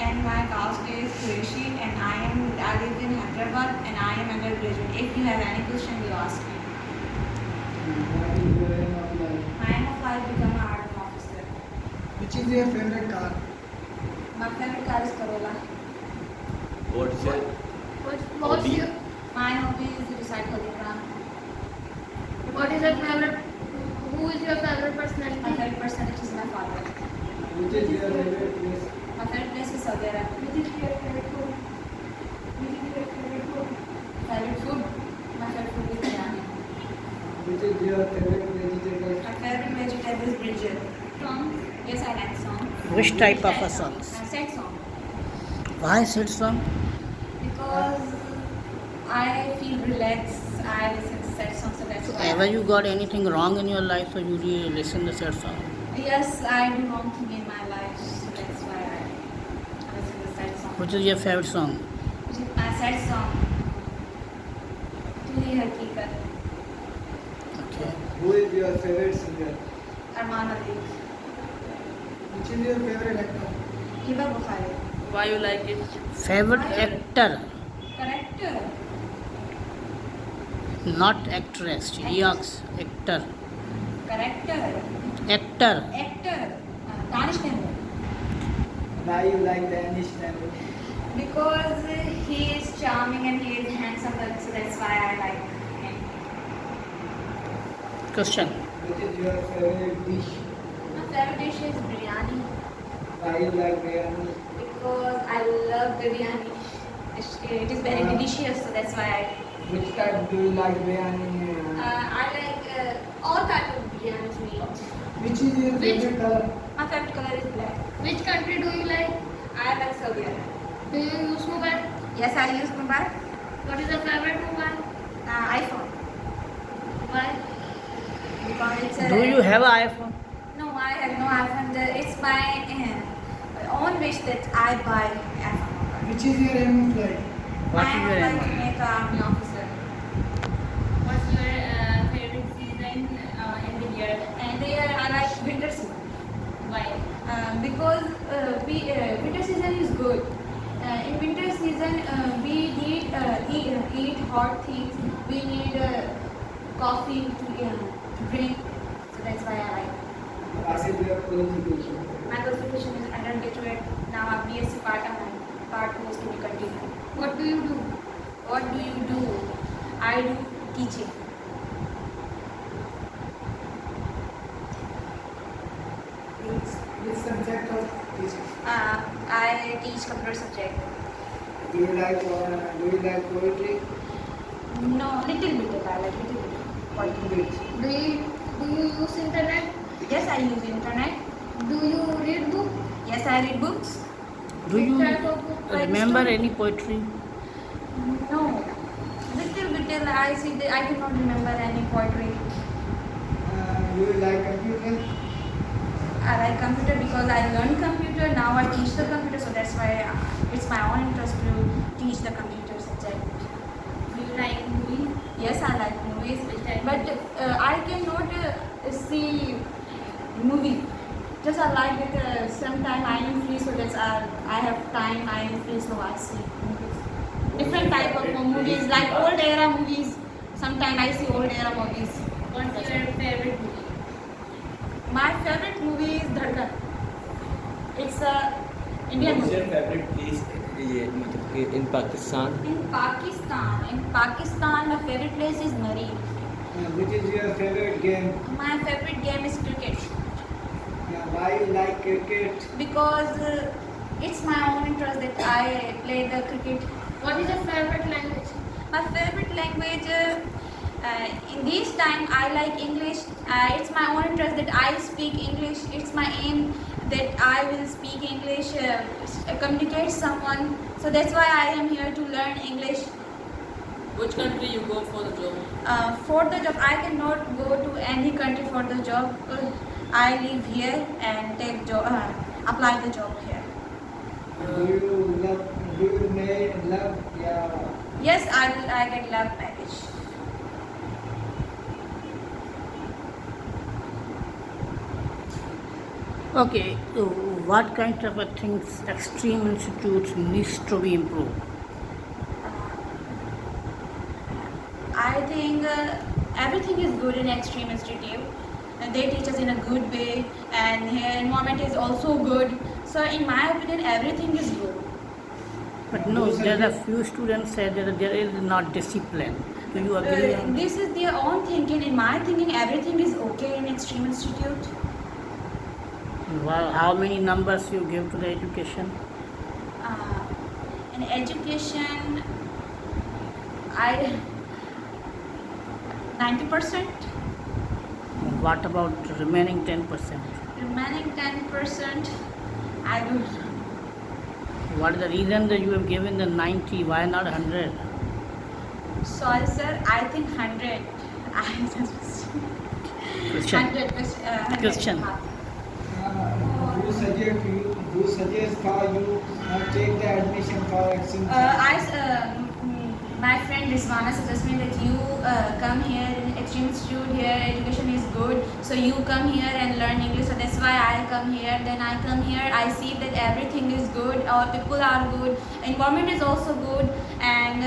and my caste is Quraishi, and I live in Hyderabad, and I am undergraduate. If you have any question, you ask me. What is your aim of life? My aim of life become an army officer. Which is your favorite car? My favorite car is Corolla. What's your What's hobby? your, My hobby is recite Holy Quran. what is your favorite? Who is your favorite My personality? favorite personality is my father. Which is your favorite place? My favorite place is Saudi Arabia. Which is your favorite food? Which is your favorite food? Favorite food? My favorite food is biryani. Which is your favorite vegetable? My favorite vegetable is brinjal. Songs. Yes, I like song. Which type of a songs? Sad song. Why sad song? Because I feel relaxed. I listen to sad songs, so that's why. Ever you got anything wrong in your life, so you really listen to sad song? Yes, I do wrong thing in my life, so that's why I listen to sad song. Which is your favorite song? Which is my sad song. Tu hi hakikat. Okay. Who is your favorite singer? Arman Ali. Which is your favorite actor? Hiba Bukhari. Why you like it? Favorite actor, Character. not actress. He asks actor. Character. Actor. Actor. Danish Tandon. Why you like Danish Tandon? Because he is charming and he is handsome, so that's why I like him. Question. Which is your favorite dish? My favorite dish is biryani Why you like biryani? because I love biryani. It is very delicious, so that's why Which type do you like biryani? I like all type of biryani to eat. Which is your Which- favorite color? My favorite color is black. Which country do you like? I like Saudi Arabia. Do you use mobile? Yes, I use mobile. What is your favorite mobile? iPhone Why? because it's a. Do you have an iPhone? No, I have no iPhone. It's my own wish that I buy iPhone mobile. Which is your aim of life? What I is would your like aim? to make an army officer. What's your favorite season in the year? And there I like winter season. Why? Because winter season is good. In winter season, we need eat hot things. We need coffee to drink. So that's why I like. What is your qualification? My qualification is undergraduate. Now I'm BSc part was to be continued. What do you do? What do you do? I do teaching. Which subject of teaching? I teach computer subject. Do you like poetry? No, little bit. I like little bit. What bit? Do you use internet? Yes, I use internet. Do you read book? Yes, I read books. Do you Which type of book? remember any poetry? No, little bit. I see. I cannot remember any poetry. Do you like computer? I like computer because I learned computer. Now I teach the computer, so that's why it's my own interest to teach the computer subject. Do you like movie? Yes, I like movies, Which type? but I cannot see movie. Just I like it. Sometime I am free, so that's I have time. I am free, so I see movies. Different type of movies, like old era movies. Sometimes I see old era movies. What's your favorite movie? My favorite movie is Dhadkan. It's a Indian What's your movie. favorite place मतलब कि in Pakistan? In Pakistan, my favorite place is Mari. Which is your favorite game? My favorite game is cricket Why you like cricket? because it's my own interest that I play the cricket. What is your favorite language? My favorite language in this time I like English. It's my own interest that I speak English. It's my aim that I will speak English, communicate someone. So that's why I am here to learn English. Which country you go for the job? For the job, I cannot go to any country for the job. I live here and take job, apply the job here. Do you make love? Yeah. Yes, I get love marriage. Okay. So what kind of a things Extreme Institute needs to be improved? I think everything is good in Extreme Institute. They teach us in a good way, and here environment is also good. So, in my opinion, everything is good. But no, there are few students say that there is not discipline. Do you agree on that? This is their own thinking. In my thinking, everything is okay in Extreme Institute. Well, how many numbers you give to the education? In education, I 90%. What about the remaining 10%? Remaining 10%, I don't know. What is the reason that you have given the 90? Why not 100? Sorry, sir. I think 100. I just Question. 100%. Question. Who suggest for you take the admission for Extreme? My friend Rizwana suggests me that you come here in Extreme Institute. Here education is good, so you come here and learn English. So that's why I come here. Then I come here. I see that everything is good. Our people are good. Environment is also good, and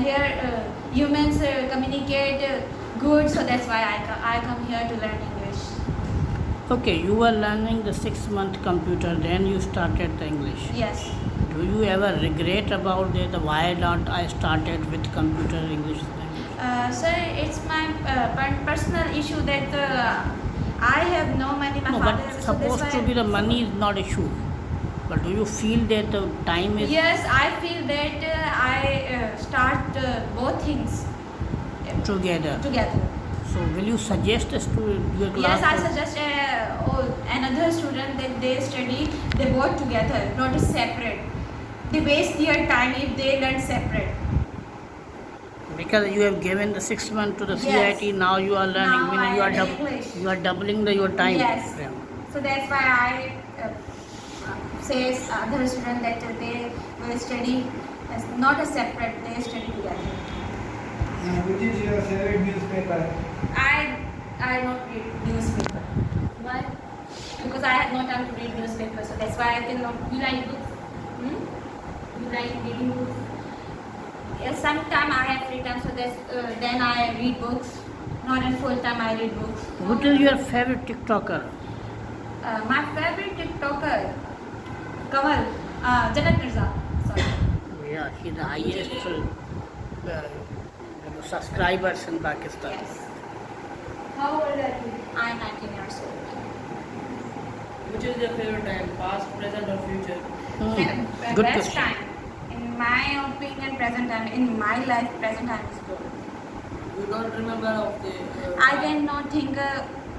here humans communicate good. So that's why I come here to learn English. Okay, you were learning the 6-month computer, then you started the English. Yes. Do you ever regret about it? Why not I started with computer English language? Sir, it's my personal issue that I have no money. My No, father. but So that's supposed to why- be the money is not issue. But do you feel that the time is Yes, I feel that I start both things together? together. So will you suggest us to your class? Yes, I suggest another student that they study they both together, not separate. They waste their time if they learn separate. Because you have given the 6 months to the Yes. CIT, now you are learning. Now Meaning I you are learn English. you are doubling your time. Yes. frame. So that's why I says other student that they will study as not a separate. They study together. Which is your favorite newspaper? I don't read newspaper. Why? Because I have no time to read newspaper, so that's why I cannot. You like books? Hmm? You like reading books? Yes, sometime I have free time, so then I read books. Not in full time, I read books. What is your favorite TikToker? My favorite TikToker, Kamal, Janak Mirza. Sorry. Yeah, he's the highest subscribers in Pakistan. Yes, How old are you? I am 19 years old. Which is your favorite time, past, present, or future? Good Best question. time, in my opinion, present time. In my life, present time is good. You don't remember of the I cannot think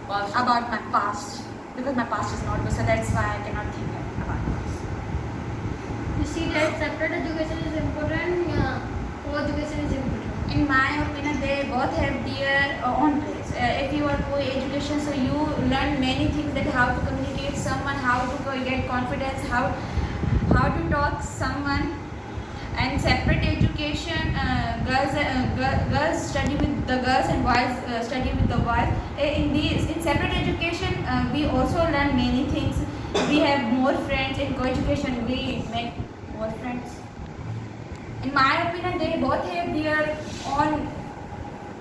past. about my past because my past is not good, so that's why I cannot think about past. You see that separate education is important, co-education is important. In my opinion, they both have their own place. If you are co-education, so you learn many things, that how to communicate someone, how to get confidence, how to talk someone. And separate education, girls study with the girls and boys study with the boys. In separate education, we also learn many things. We have more friends. In co-education, we make more friends. In my opinion, they both have their own.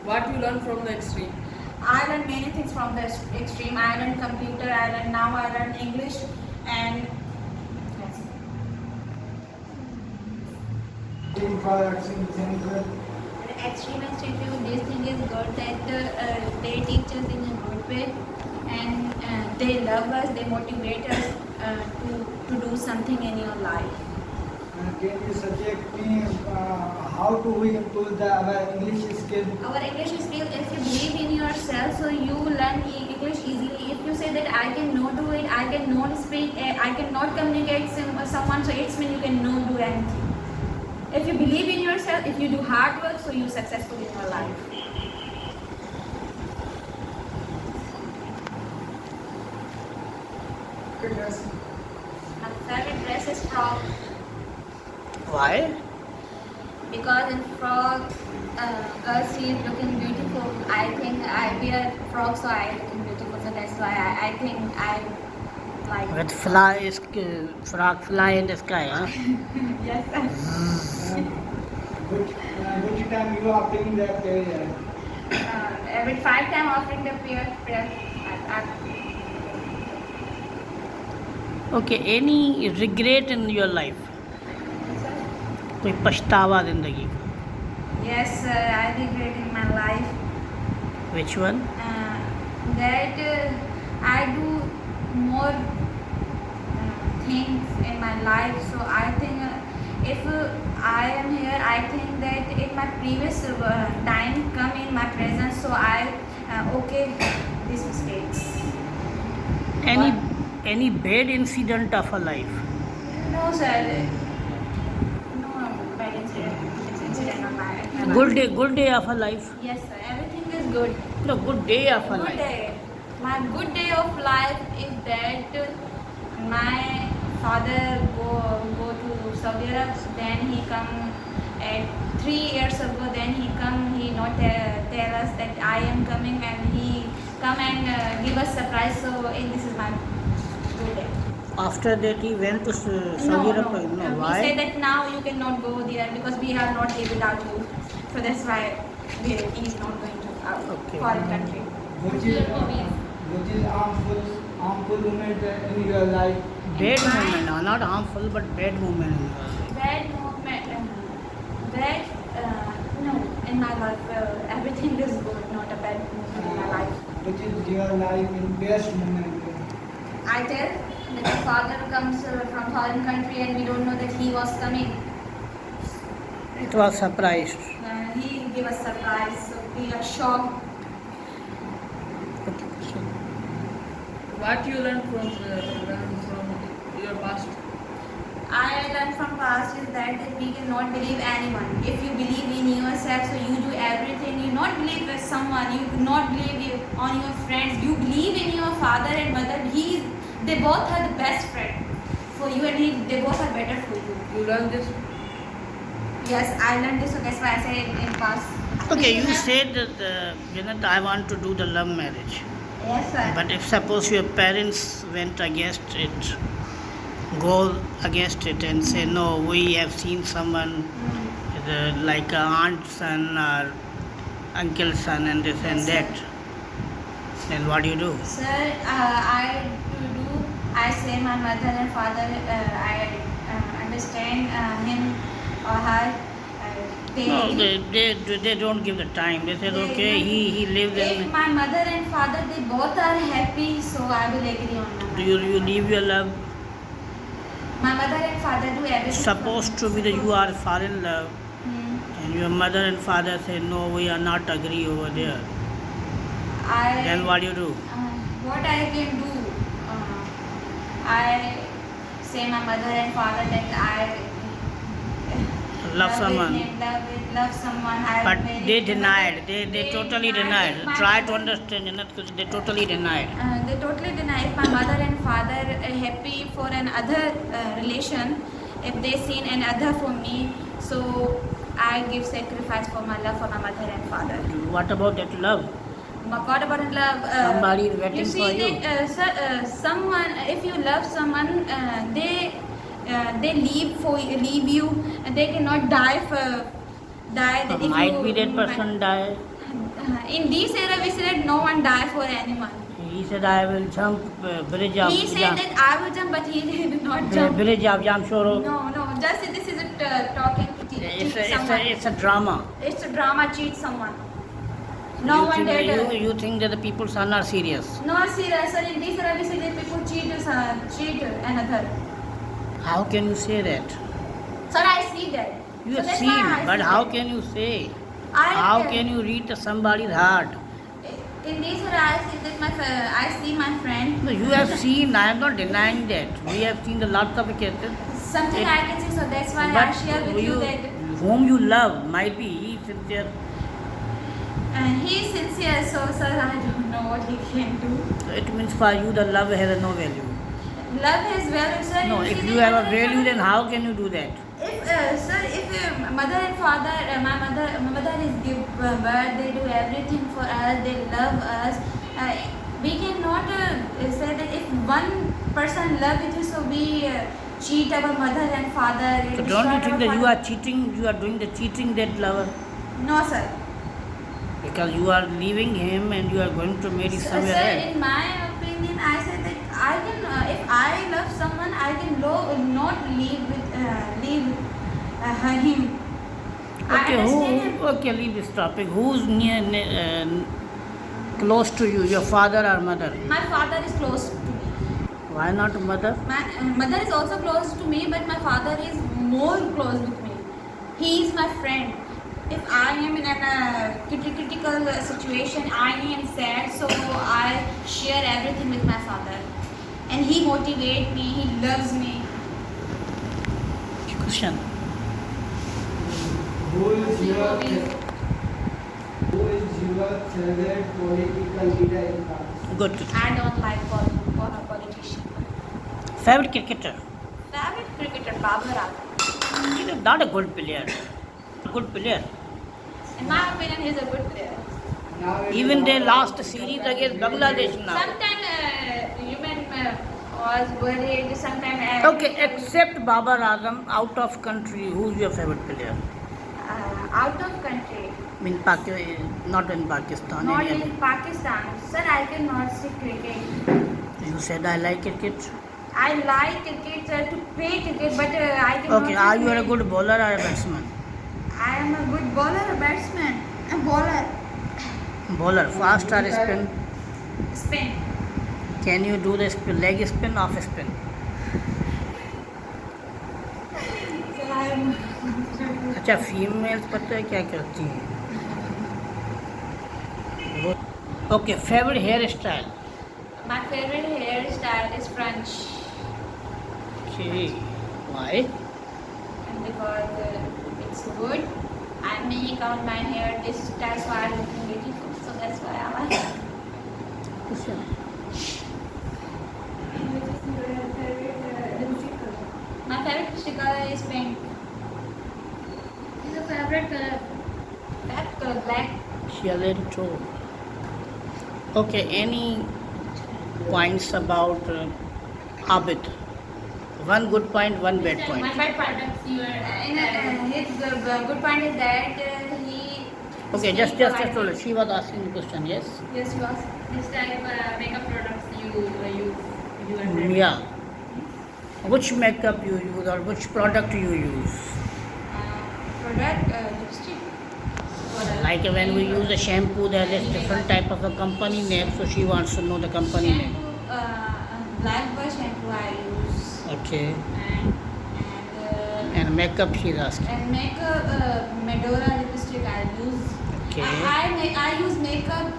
What you learn from the extreme? I learned many things from the extreme. I learned computer. Now I learn English, and that's it. For Extreme Institute. Extreme Institute, this thing is good that they teach us in a good way, and they love us, they motivate us to do something in your life. Can you suggest me how do we improve our English skill? Our English skill, if you believe in yourself, so you learn English easily. If you say that I cannot do it, I cannot speak, I cannot communicate someone, so it's mean you cannot do anything. If you believe in yourself, if you do hard work, so you're successful in your life. Good dress. My favorite dress is frog, Why? because in frog, girls see it looking beautiful. I think I wear frog, so I looking beautiful. So that's why I think I'm like. With frog fly in the sky, huh? Yes, sir. Which time you are feeling that Every 5 times offering the prayer. Okay, any regret in your life? कोई पछतावा जिंदगी का? Yes, sir, I regret in my life Which one? that I do more things in my life. So I think if I am here, I think that in my previous time come in my present. So I okay these mistakes. Any bad incident of a life? No, sir. No bad incident of my life. Good day of a life. Yes, sir. Everything is good. No, good day of a Good life. day. My good day of life is that my father go to Saudi Arabia. Then he come at 3 years ago. Then he come. He not tell us that I am coming, and he come and give us surprise. So this is my good day. After that, he went to Saudi Arabia. No, He why? said that now you cannot go there because we are not here without you. So that's why he is not going to our Okay. foreign country. which is harmful moment in your life? Bad moment, no, not harmful, but bad moment in your life. Bad movement. No, in my life everything is good. Not a bad movement in my life. Which is your life in best moment? I tell that the father comes from foreign country and we don't know that he was coming. It was surprised. He gave us surprise. So we are shocked. Okay, so What you learn from your past? I learned from past is that we cannot believe anyone. If you believe in yourself, so you do everything. You not believe in someone. You do not believe on your friends. You believe in your father and mother. They both are the best friend for you, and they both are better for you. You learn this. Yes, I learned this. So that's why I say in past. okay, you said that Janet, I want to do the love marriage. Yes, sir. But if suppose your parents went against it, go against it and say no, we have seen someone like a aunt son or uncle son and this and Yes, sir. that, then what do you do? Sir, I say my mother and father, I understand him or her. No, they don't give the time. They said okay, he lives If in. my mother and father, they both are happy, so I will agree on my Do mother. you leave your love? My mother and father do everything. Supposed to be that you are far in love Hmm. and your mother and father say no, we are not agree over there. Then what do you do? What I can do, I say my mother and father that I Love someone. love someone. But they denied. They totally denied. If my Try to mother- understand, Janet, because they totally denied. They totally deny. If my mother and father are happy for another relation, if they seen another for me, so I give sacrifice for my love for my mother and father. What about that love? What about love? Somebody is waiting you see for you. that someone, if you love someone, they leave you, and they cannot die. That if Might you, be that person die. In this era, we say that no one die for anyone. He said, I will jump bridge of He said that I will jump, but he did not jump. Bridge of Jamshoro. No, just this is a talking. It's a drama. It's a drama. Cheat someone. No one did. You think that the people are not serious. No, serious. Sir, in this era, we say that people cheat another. How can you say that? Sir, I see that. You So have that's seen, why I but see how that. can you say? How can you read somebody's heart? In this era, I see that I see my friend. No, you have seen, I am not denying that. We have seen a lot of cases. Something It- I can see, so that's why I But share with you that whom you love might be he is sincere. he is sincere. So, sir, I don't know what he can do. So it means for you the love has no value. Love has value, sir. No, You if see you that have a mother and value, father- then how can you do that? If mother and father, my mother is give birth, they do everything for us, they love us. We cannot say that if one person love with us, so we cheat our mother and father. So destroy don't you our think that you father. are cheating, you are doing the cheating that lover? No, sir. Because you are leaving him and you are going to marry somewhere Sir, else. in my opinion, I said that I can, if I love someone, I can not leave him. I Okay, understand him. okay, leave this topic. Who's close to you, your father or mother? My father is close to me. Why not mother? My mother is also close to me, but my father is more close with me. He is my friend. If I am in a critical situation, I am sad, so I share everything with my father. And he motivates me, he loves me. Question. Who is your favorite political leader in Pakistan? Good. I don't like politicians. Favorite cricketer? Favorite cricketer, Babar Azam. He is not a good player. Good player. In my opinion, he is a good player. Now it Even is they all lost about series the against Bangladesh now. Sometimes human was worried, sometimes... Okay, except Babar Azam, out of country, who's your favorite player? out of country, In not in Pakistan. not any in Pakistan. Sir, I cannot see cricket. other. You said I like cricket. I like cricket, sir, to play cricket, but I cannot. Okay, are you a play. good bowler or a batsman? I am a good bowler, a batsman, a bowler. Bowler, fast or spin? Spin. Can you do the leg spin, off spin? So I am. अच्छा females पता है क्या करती हैं? Okay, favourite hairstyle? My favorite hairstyle is French, Okay, why? and because it's good. I make out my hair this style, so I'm looking beautiful. So that's why I like it. My favorite sticker is pink. Your favorite color? That color, black. She already told. Okay, any points about Abid? One good point, one bad point. My bad part. His good point is that he. Okay, just politely. told her. She was asking the question, yes? Yes, he was. Which type makeup products you use? You and friends? Yeah. Which makeup you use or which product you use? Product lipstick. Like when we use a shampoo, there is different type of a company name, so she wants to know the company name. Shampoo, black boy shampoo I use, Okay. and And makeup she's asking. makeup Medora lipstick I use. Okay. I use makeup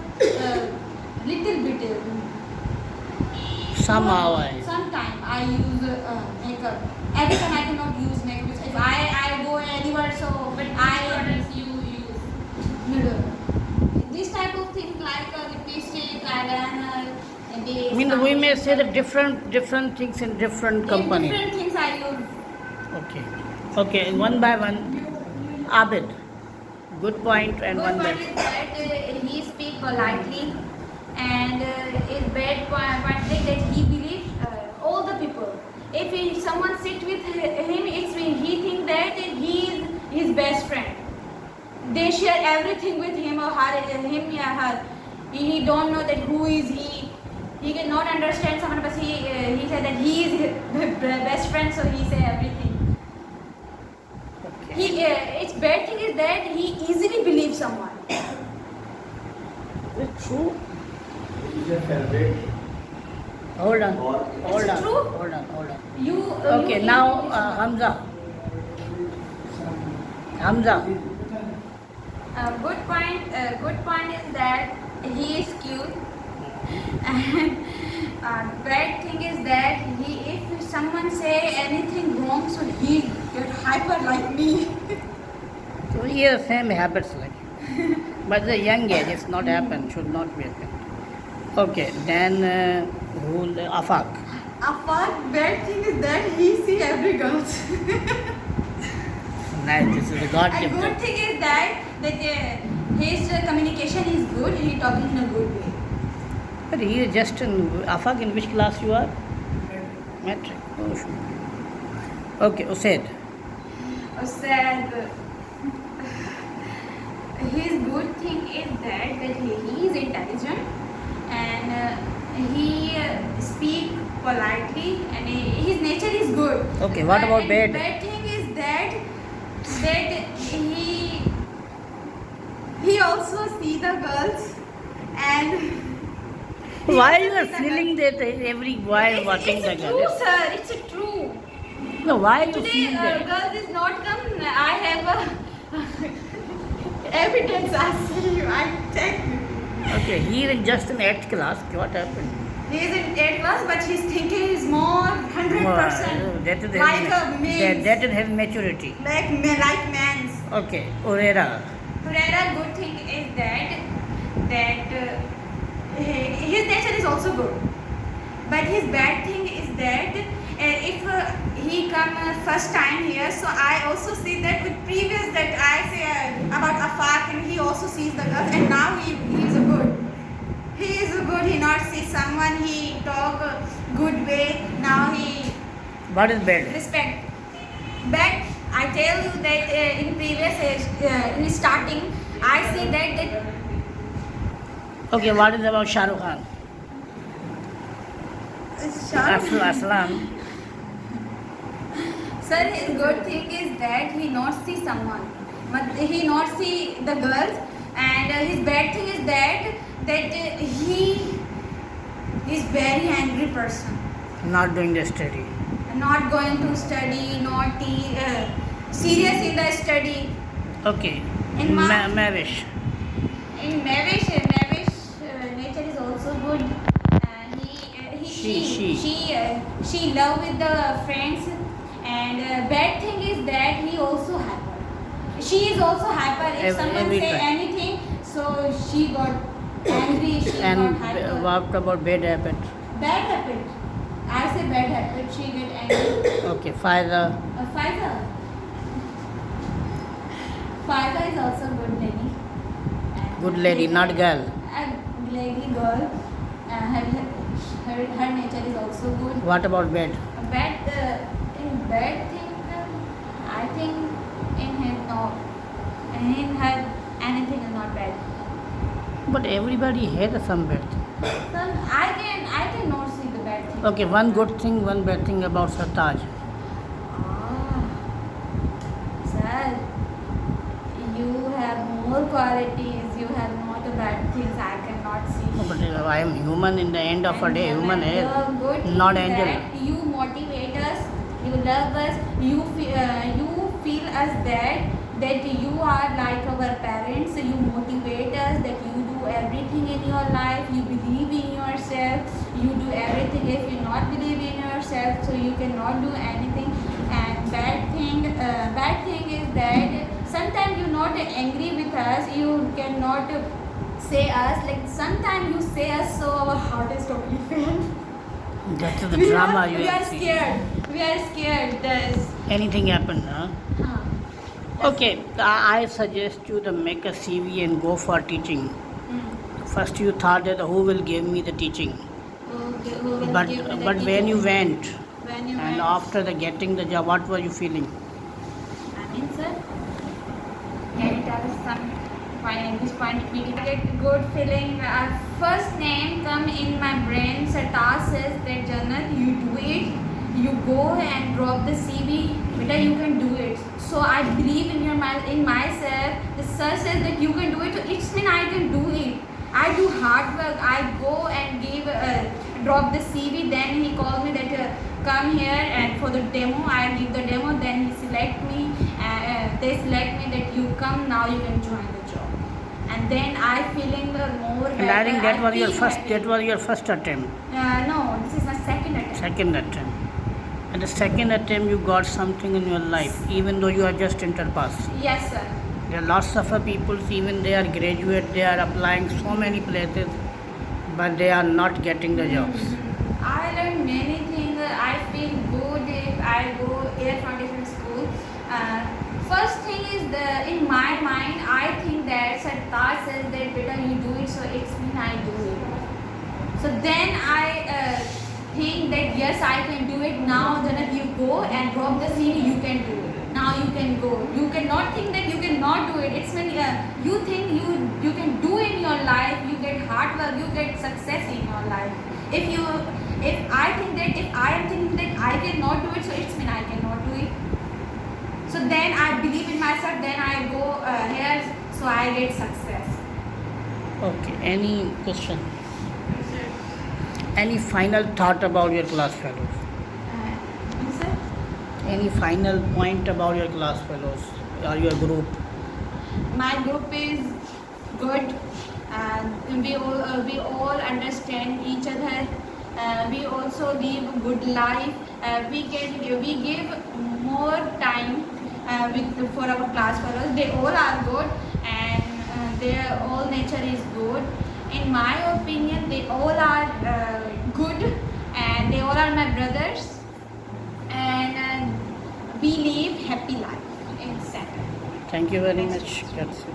little bit. Somehow I. Sometimes I use makeup. Every time I cannot use makeup. If I go anywhere, so but Products you use? Medora. This type of thing like lipstick, eyeliner, base. I mean, we may say the different things in different company. Different things I use. Okay. Okay, one by one. Abid. Good point and Good one point bad. is that he speaks politely, and his bad point is that he believes all the people. If someone sit with him, he thinks that he is his best friend. They share everything with him or her, him or her. He don't know that who is he. He cannot understand someone, but he said that he is his best friend, so he say everything. Okay. Its bad thing is that he easily believes someone. It's true. Is your favorite? Hold on. Or Hold on. true? Hold on. Hold on. You. Okay, now Hamza. Hamza. Good point is that he is cute, and bad thing is that if someone say anything wrong, so he get hyper like me. So he has same habits like you. But the young age, it's not happen, should not be happen. Okay, then Afaq. Apart, bad thing is that he see every girl. Nice, this is a God And good gift. thing is that his communication is good. He talking in a good way. But he is just in Afaq, in which class you are? Metric. Oh, sure. Okay, Usaid. Said his good thing is that he is intelligent and he speak politely and his nature is good. Okay, what about And bad? Bad thing is that he also see the girls and he Why also you are see the feeling girls. that every boy watching It's the true, girl? sir. It's true. No, why you Today, feel that? girls is not come. I have evidence. I see you. I check you. Okay, he is just in 8th class. What happened? He is in 8th class, but his thinking is more 100%. That is Like his, a man's. that is his maturity. Like man's. Okay, Urera. Another good thing is that his nature is also good, but his bad thing is that if he come first time here, so I also see that with previous that I say about Afaq and he also sees the girls and now he is a good. He is a good. He not see someone. He talk good way. Now he What is bad? respect. But I tell you that in previous in starting, I see that Okay, what is about Shah Rukh Khan? Aslam. Sir, his good thing is that he not see someone, but he not see the girls, and his bad thing is that he is very angry person, Not doing the study. not going to study, not serious in the study. Okay. In my- Mavish. In Mavish nature is also good. She love with the friends, and bad thing is that he also hyper. She is also hyper. If someone Every say time. anything, so she got angry. She And got hyper. what about bad habit? Bad habit. I say bad habit. She get angry. Okay, Faiza. Faiza is also good lady. Good lady, not girl. A lady girl. Her nature is also good. What about bad? In bad thing, I think in him no, in her anything is not bad. But everybody has some bad thing. So I cannot see the bad thing. Okay, one good thing, one bad thing about Sartaj. Sir, you have more qualities. You have not the bad things. I cannot see. But I am human in the end of a day, human The is good thing not is angel. that you motivate us, you love us, you feel us that you are like our parents. You motivate us that you do everything in your life. You believe in yourself. You do everything. If you not believe in yourself, so you cannot do anything. And bad thing is that sometimes you're not angry with us. You cannot say us like sometimes you say us so our heart is totally filled. That is the drama you we are have seen. scared. We are scared. There's Anything happened, huh? Okay, I suggest you to make a CV and go for teaching. First you thought that who will give me the teaching. Okay, who will But give me the but when you teaching? went When you and went, after the getting the job, what were you feeling? I mean, sir, can you tell us some this point? We get good feeling. First name come in my brain. Sartaj says that Jannat, you do it. You go and drop the CV. Beta, you can do it. So I believe in in myself. The sir says that you can do it. So it's mean I can do it. I do hard work. I go and drop the CV. Then he called me that come here and for the demo. I give the demo. Then he select me. They select me that you come now. You can join the job. And then I feeling more. And I think that was your feel first. happy. That was your first attempt. No, this is my second attempt. Second attempt. At the second attempt, you got something in your life, even though you are just interpass. Yes, sir. There are lots of people, even they are graduate, they are applying so many places, but they are not getting the jobs. I learned many things. I feel good if I go Air Foundation School. First thing is in my mind, I think that Sartaj says that beta you do it, so it's mean I do it. So then think that yes, I can do it now, then you go and drop the scene, you can do it. Now you can go. You cannot think that you cannot do it. It's when you think you can do in your life, you get hard work, you get success in your life. If I think that if I am thinking that I cannot do it, so it's mean I cannot do it. So then I believe in myself, then I go here, so I get success. Okay, any question? Any final thought about your class fellows? Sir? Any final point about your class fellows or your group? My group is good, and we all understand each other. We also live a good life. We give more time for our class fellows. They all are good, and their all nature is good. In my opinion, they all are good, and they all are my brothers, and we live happy life in Saturn. Thank you very much, Katsu.